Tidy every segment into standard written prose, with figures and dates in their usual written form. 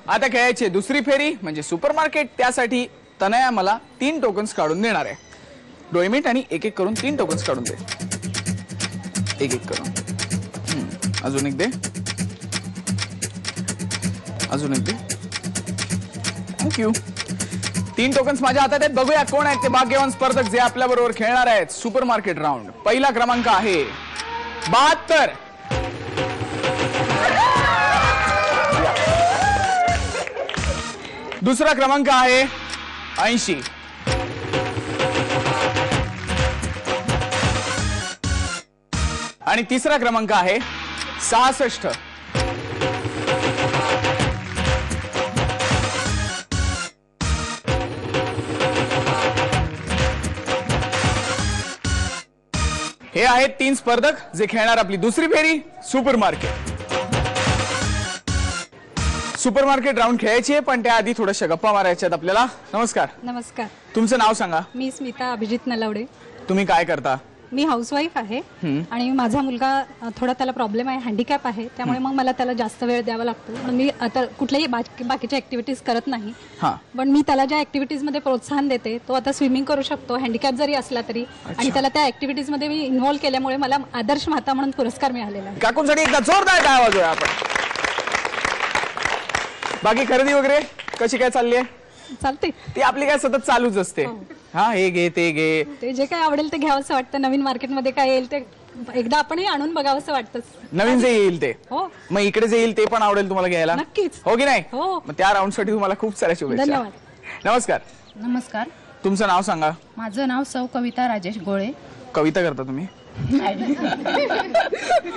आता खेळायची दुसरी फेरी म्हणजे सुपरमार्केट. त्यासाठी तनया मला 3 टोकन्स काढून देणार आहे. डोळे मिट आणि एक एक करून 3 टोकन्स काढून दे. एक एक करून. अजून एक दे. अजून एक दे. थँक्यू. 3 टोकन्स माझ्या हातात आहेत. बघूया कोण आहेत ते भाग्यवान स्पर्धक जे आपल्या बरोबर खेळणार आहेत सुपरमार्केट राऊंड. पहिला क्रमांक आहे 72. दुसरा क्रमांक आहे 80. आणि तिसरा क्रमांक आहे 66. हे आहेत 3 स्पर्धक जे खेळणार आपली दुसरी फेरी सुपरमार्केट. सुपरमार्केट राऊंड खेळायची आहे पण त्याआधी थोड्याशा गप्पा मारायच्या आहेत आपल्याला. नमस्कार. नमस्कार. तुमचं नाव सांगा. मी स्मिता अभिजित नलवडे. तुम्ही काय करता? मी हाऊसवाईफ आहे आणि माझा मुलगा थोडा त्याला प्रॉब्लेम आहे, हँडिकॅप आहे, त्यामुळे मग मला त्याला जास्त वेळ द्यावा लागतो. पण मी आता कुठल्याही बाकीच्या ऍक्टिव्हिटीज करत नाही. पण मी त्याला ज्या ऍक्टिव्हिटीज मध्ये प्रोत्साहन देते तो आता स्विमिंग करू शकतो हँडिकॅप जरी असला तरी. आणि त्याला त्या ऍक्टिव्हिटीज मध्ये मी इन्व्हॉल्व केल्यामुळे मला आदर्श माता म्हणून पुरस्कार मिळालेला आहे. काकूंसाठी एकदा जोरदार टाळ्या वाजवूया आपण. बाकी खरेदी वगैरे कशी काय चालली आहे? चालते. ती आपली काय सतत चालूच असते. हा हे घे ते घे. ते जे काय आवडेल ते घ्यावंसं वाटतं. नवीन मार्केटमध्ये काय येईल ते एकदा आपणही आणून बघावंसं वाटतं. नवीन जे येईल ते. हो. मग इकडे जे येईल ते पण आवडेल तुम्हाला घ्यायला? नक्कीच. हो की नाही? हो. मग त्या राऊंड साठी तुम्हाला खूप साऱ्या शुभेच्छा. धन्यवाद. नमस्कार. नमस्कार. तुमचं नाव सांगा. माझं नाव सौ कविता राजेश गोळे. कविता करता तुम्ही?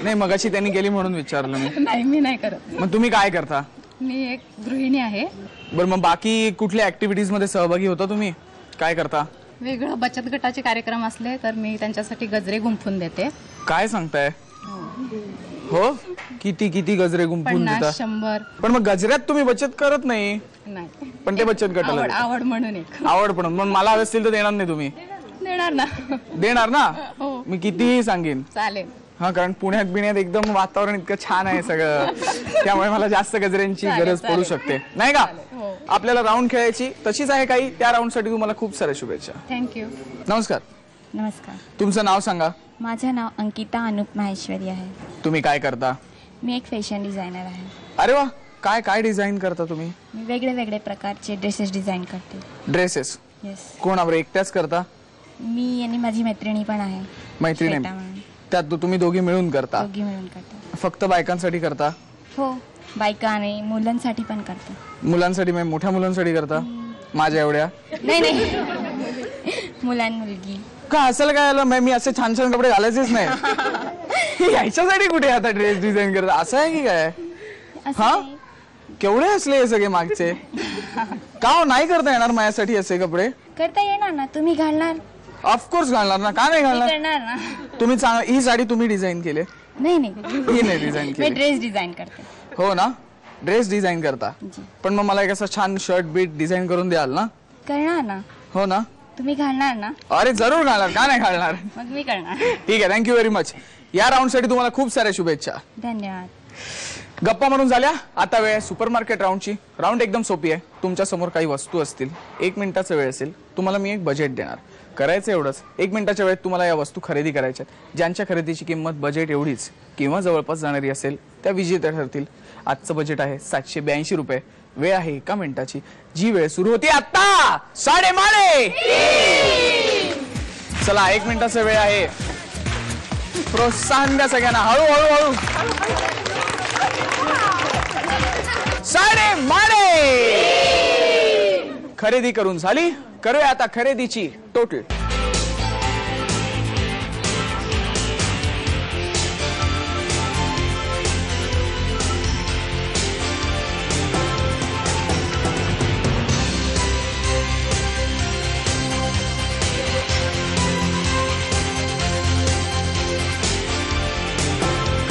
नाही मगाशी त्यांनी केली म्हणून विचारलं मी. नाही मी नाही करत. मग तुम्ही काय करता? मी एक गृहिणी आहे. बरं मग बाकी कुठल्या ऍक्टिव्हिटीज मध्ये सहभागी होता तुम्ही? काय करता? वेगळं बचत गटाचे कार्यक्रम असले तर मी त्यांच्यासाठी गजरे गुंफून देते. काय सांगताय? हो. किती किती गजरे गुंफून देता? 50, 100. पण मग गजऱ्यात तुम्ही बचत करत नाही. नाही पण ते बचत गटाला देता. आवड म्हणून एक. आवड पण मग मला हवे असतील तर देणार नाही तुम्ही? देणार ना. देणार ना? हो. मी कितीही सांगेन. चालेल. हा कारण पुण्यात बिण्यात एकदम वातावरण इतकं छान आहे सगळं त्यामुळे मला जास्त गजऱ्यांची गरज पडू शकते नाही का? आपल्याला राऊंड खेळायची तशीच आहे काही. त्या राऊंड साठी तुम्हाला खूप साऱ्या शुभेच्छा. थँक्यू. नमस्कार. नमस्कार. तुमचं नाव सांगा. माझं नाव अंकिता अनुप माहेश्वरी आहे. तुम्ही काय करता? मी एक फॅशन डिझायनर आहे. अरे वा. काय काय डिझाईन करता तुम्ही? मी वेगळे वेगळे प्रकारचे ड्रेसेस डिझाईन करते. ड्रेसेस? येस. कोणावर एकट्याच करता? मी आणि माझी मैत्रिणी पण आहे. मैत्रिणी? श्वेता म्हणून. त्यात तुम्ही दोघी मिळून करता? दोघी मिळून करतो. फक्त बायकांसाठी करता? हो. बायका आणि मुलांसाठी पण करतो. मुलांसाठी म्हणजे मोठ्या मुलांसाठी करता? माझ्या एवढ्या? नाही नाही मुलां मुलगी. का असेल काय आलं मी असे छान छान कपडे घालायचेच नाही. याच्यासाठी कुठे आता ड्रेस डिझाईन करता? असं आहे की काय? हा केवढे असले हे सगळे मागचे? का नाही करता येणार माझ्यासाठी असे कपडे? करता येणार ना. तुम्ही घालणार? ऑफकोर्स घालणार ना. का नाही घालणार? करणार ना. तुम्ही ही साडी तुम्ही डिझाईन केली? नाही नाही ही नाही डिझाईन मी केली. ड्रेस डिझाईन करते. हो ना. ड्रेस डिझाईन करता. पण मग मला एक असं छान शर्ट बीट डिझाईन करून द्याल ना? करणार ना. हो ना. तुम्ही घालणार ना? अरे जरूर घालणार. का नाही घालणार? मग मी करणार. ठीक आहे. Thank you very much. या राऊंड साठी तुम्हाला खूप साऱ्या शुभेच्छा. धन्यवाद. गप्पा मारून झाल्या. आता वेळ आहे सुपरमार्केट राऊंडची. राऊंड एकदम सोपी आहे. तुमच्या समोर काही वस्तू असतील. 1 मिनिटाचा वेळ असेल. तुम्हाला मी एक बजेट देणार. करायचं एवढंच. 1 मिनिटाच्या वेळेत तुम्हाला या वस्तू खरेदी करायच्या. ज्यांच्या खरेदीची किंमत बजेट एवढीच किंवा जवळपास जाणारी असेल त्या विजेत्या ठरतील. आजचं बजेट आहे 782 रुपये. वेळ आहे 1 मिनिटाची. जी वेळ सुरू होती आता 3:30. चला 1 मिनिटाचा वेळ आहे. प्रोत्साहन द्या सगळ्यांना. हळूहळू हळू. 3:30 खरेदी करून झाली. करूया आता खरेदीची टोटल.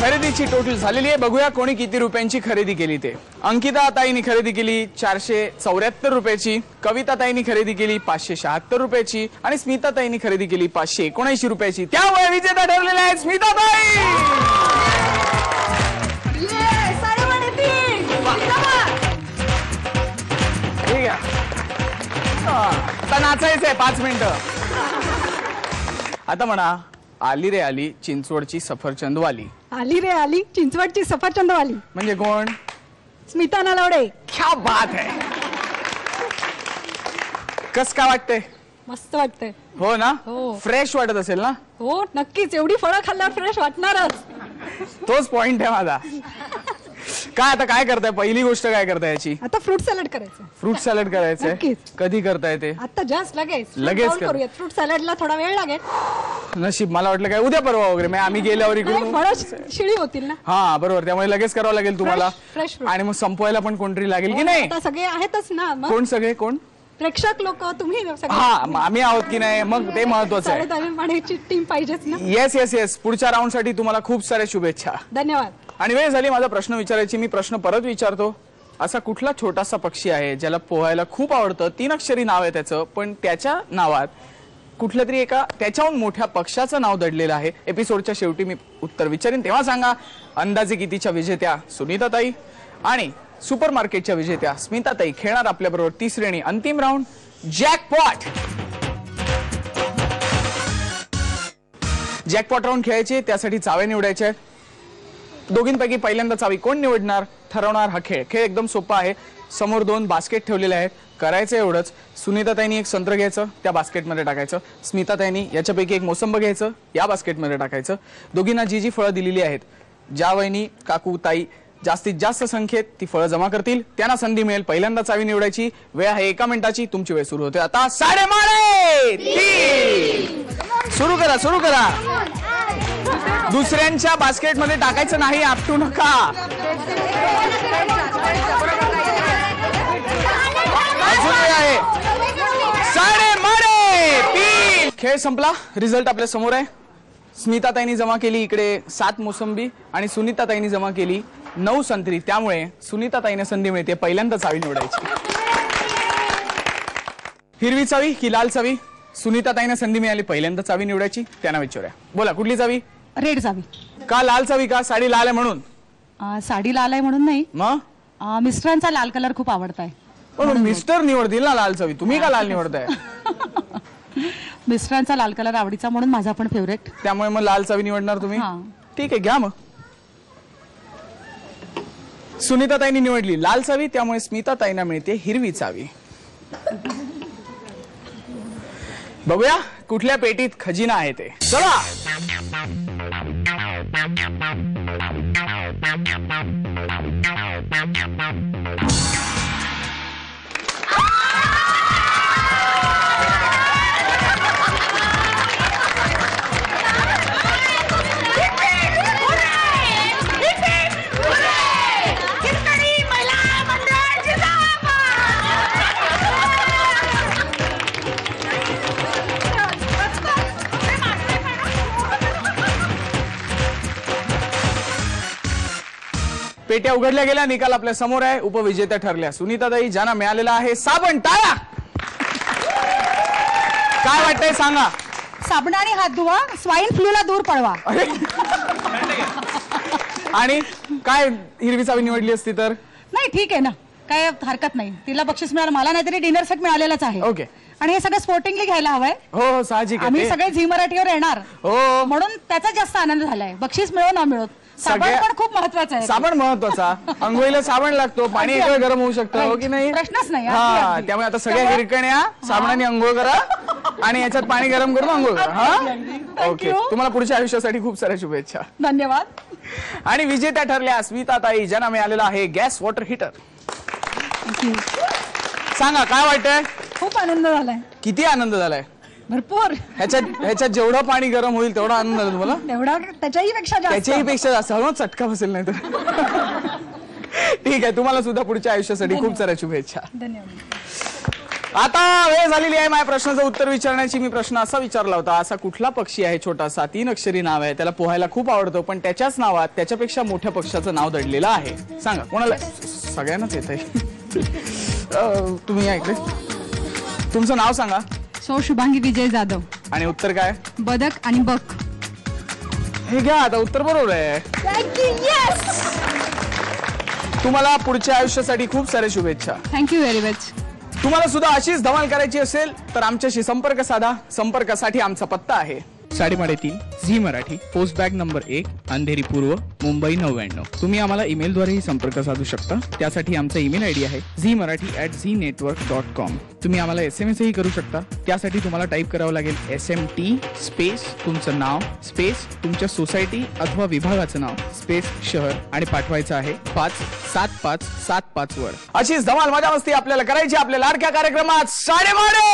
खरेदीची टोटल झालेली आहे. बघूया कोणी किती रुपयांची खरेदी केली ते. अंकिता ताईंनी खरेदी केली 474 रुपयाची. कविता ताईंनी खरेदी केली 576 रुपयाची आणि स्मिता ताईंनी खरेदी केली 579 रुपयाची. त्यामुळे विजेता ठरलेल्या आहेत स्मिता ताई. नाचायचंय 5 मिनिटं. आता म्हणा, आली रे आली चिंचवडची सफरचंदवाली. आली रे आली चिंचवडची सफरचंदवाली. म्हणजे कोण? स्मिता नलावडे. क्या बात है. कस काय वाटतंय? मस्त वाटतंय. हो ना. हो. फ्रेश वाटत असेल ना. हो नक्कीच, एवढी फळं खाल्ल्यावर फ्रेश वाटणारच. तोच पॉइंट आहे माझा. काय आता काय करताय? पहिली गोष्ट काय करताय याची? आता फ्रूट सॅलड करायचं. फ्रूट सॅलड करायचंय. नक्कीच. कधी करताय ते? आता जस्ट लगेच लगेच कर. करूयात. फ्रूट सॅलडला थोडा वेळ लागेल. नशीब, मला वाटलं काय उद्या परवा वगैरे आम्ही गेल्यावर इकडून. फळं शिळी होतील ना. हा बरोबर, त्यामुळे लगेच करावं लागेल तुम्हाला. Fresh fruit. आणि मग संपवायला पण कोणतरी लागेल की नाही? आता सगळे आहेतच ना. मग कोण सगळे? कोण? प्रेक्षक लोक, तुम्ही हा, मग आम्ही आहोत की नाही, मग ते महत्वाचं आहे. साडेदहाची टीम पाहिजेच ना. Yes yes yes. पुढच्या राऊंड साठी तुम्हाला खूप साऱ्या शुभेच्छा. धन्यवाद. आणि वेळ झाली माझा प्रश्न विचारायची. मी प्रश्न परत विचारतो. असा कुठला छोटासा पक्षी आहे ज्याला पोहायला खूप आवडतं, 3 अक्षरी नाव आहे त्याचं, पण त्याच्या नावात कुठल्या तरी एका त्याच्याहून मोठ्या पक्षाचं नाव दडलेलं आहे? एपिसोडच्या शेवटी मी उत्तर विचारीन, तेव्हा सांगा. अंदाजे कितीच्या विजेत्या सुनीताताई आणि सुपरमार्केटच्या विजेत्या स्मिताताई खेळणार आपल्याबरोबर तिसरी आणि अंतिम राऊंड, जॅकपॉट. जॅकपॉट राऊंड खेळायचे, त्यासाठी चावे निवडायचे आहेत. दोघींपैकी पहिल्यांदा चावी कोण निवडणार ठरवणार हा खेळ. खेळ एकदम सोपा आहे. समोर 2 बास्केट ठेवलेले आहेत. करायचं एवढंच, सुनीताताईंनी एक संत्र घ्यायचं, त्या बास्केटमध्ये टाकायचं. स्मिताताईंनी याच्यापैकी एक मोसंब घ्यायचं, या बास्केटमध्ये टाकायचं. दोघींना जी जी फळं दिलेली आहेत, ज्या वहिनी काकू ताई जास्तीत जास्त संख्येत ती फळं जमा करतील त्यांना संधी मिळेल पहिल्यांदा चावी निवडायची. वेळ आहे 1 मिनिटाची. तुमची वेळ सुरू होते आता. 3:30. सुरू करा, सुरू करा. दुसऱ्यांच्या बास्केटमध्ये टाकायचं नाही, आपटू नका. अजून वेळ आहे. 3:30. खेळ संपला. रिझल्ट आपल्या समोर आहे. स्मिताताईंनी जमा केली इकडे 7 मोसंबी आणि सुनीताताईंनी जमा केली 9 संत्री. त्यामुळे सुनीताताईंना संधी मिळते पहिल्यांदा चावी निवडायची. हिरवी चावी की लाल चावी? सुनीताताईंना संधी मिळाली पहिल्यांदा चावी निवडायची. त्यांना विचारूया. बोला, कुठली चावी? रेड चावी. का लाल चावी? का साडी लाल आहे म्हणून? साडी लाल आहे म्हणून नाही, मग मिस्टरांचा लाल कलर खूप आवडताय. पण मिस्टर निवडतील ना लाल चावी, तुम्ही का लाल निवडताय? मिस्टरांचा लाल कलर आवडीचा म्हणून माझा पण फेवरेट. त्यामुळे मग लाल चावी निवडणार तुम्ही? ठीक आहे, घ्या मग. सुनीताताईंनी निवडली लाल चावी, त्यामुळे स्मिताताईंना मिळते हिरवी चावी. बघूया कुठल्या पेटीत खजिना आहे ते. चला. पेट्या उघडल्या गेल्या. निकाल आपल्या समोर आहे. उपविजेत्या ठरल्या सुनीताताई, ज्यांना मिळालेला आहे साबण. टाळ्या. काय वाटतंय सांगा? साबणाने हात धुवा, स्वाईन फ्लूला दूर पळवा. आणि काय हिरवी चावी निवडली असती तर? नाही, ठीक आहे ना, काय हरकत नाही. तिला बक्षीस मिळालं, मला नाहीतरी डिनर सेट मिळालेलाच आहे. ओके. आणि हे सगळं स्पोर्टिंगली घ्यायला हवंय. हो हो, साहजिक आहे. आम्ही सगळे झी मराठीवर येणार, हो, म्हणून त्याचा जास्त आनंद झालाय. बक्षीस मिळो ना मिळो, साबण पण खूप महत्वाचं आहे. साबण महत्वाचा. अंघोळीला साबण लागतो, पाणी एका गरम होऊ शकतं, हो की नाही? प्रश्नच नाही. हा, त्यामुळे आता सगळ्या हिरकण्या साबणाने अंघोळ करा आणि याच्यात पाणी गरम करून अंघोळ करा. हा, ओके. तुम्हाला पुढच्या आयुष्यासाठी खूप साऱ्या शुभेच्छा. धन्यवाद. आणि विजेत्या ठरल्या स्मिताताई, ज्यांना मिळालेला आहे गॅस वॉटर हीटर. सांगा काय वाटतंय? खूप आनंद झालाय. किती आनंद झालाय? भरपूर. ह्याच्यात जेवढं पाणी गरम होईल तेवढा आनंद झाला तुम्हाला? तेवढा त्याच्याही पेक्षा जास्त. त्याच्याही पेक्षा जास्त. हळूच चटका बसेल नाही तर. ठीक आहे, तुम्हाला सुद्धा पुढच्या आयुष्यासाठी खूप साऱ्या शुभेच्छा. धन्यवाद. आता वेळ झालेली आहे माझ्या प्रश्नाचं उत्तर विचारण्याची. मी प्रश्न असा विचारला होता, असा कुठला पक्षी आहे छोटासा, 3 अक्षरी नाव आहे, त्याला पोहायला खूप आवडतं, पण त्याच्याच नावात त्याच्यापेक्षा मोठ्या पक्षाचं नाव दडलेलं आहे? सांगा. कोणाला? सगळ्यांनाच येत आहे. तुम्ही या इकडे. तुमचं नाव सांगा. सो शुभांगी विजय जाधव. आणि उत्तर काय? बदक आणि बक. हे घ्या, आता उत्तर बरोबर आहे. तुम्हाला पुढच्या आयुष्यासाठी खूप साऱ्या शुभेच्छा. Thank you very much. तुम्हाला सुद्धा अशीच धमाल करायची असेल तर आमच्याशी संपर्क साधा. संपर्कासाठी आमचा पत्ता आहे 3:30 Zee Marathi, post bag number 1, Andheri पूर्व, मुंबई 99. तुम्ही आम्हाला ईमेलद्वारेही संपर्क साधू शकता. त्यासाठी आमचा ईमेल आयडी आहे zmarathi@znetwork.com. तुम्ही आम्हाला SMS ही करू शकता. त्यासाठी तुम्हाला टाईप करावं लागेल SMT स्पेस तुमचं नाव स्पेस तुमच्या सोसायटी अथवा विभागाचं नाव स्पेस शहर आणि पाठवायचं आहे 57575 वर. अशीच धमाल मजा मस्ती आपल्याला करायची आपल्या लाडक्या कार्यक्रमात साडेमाडे.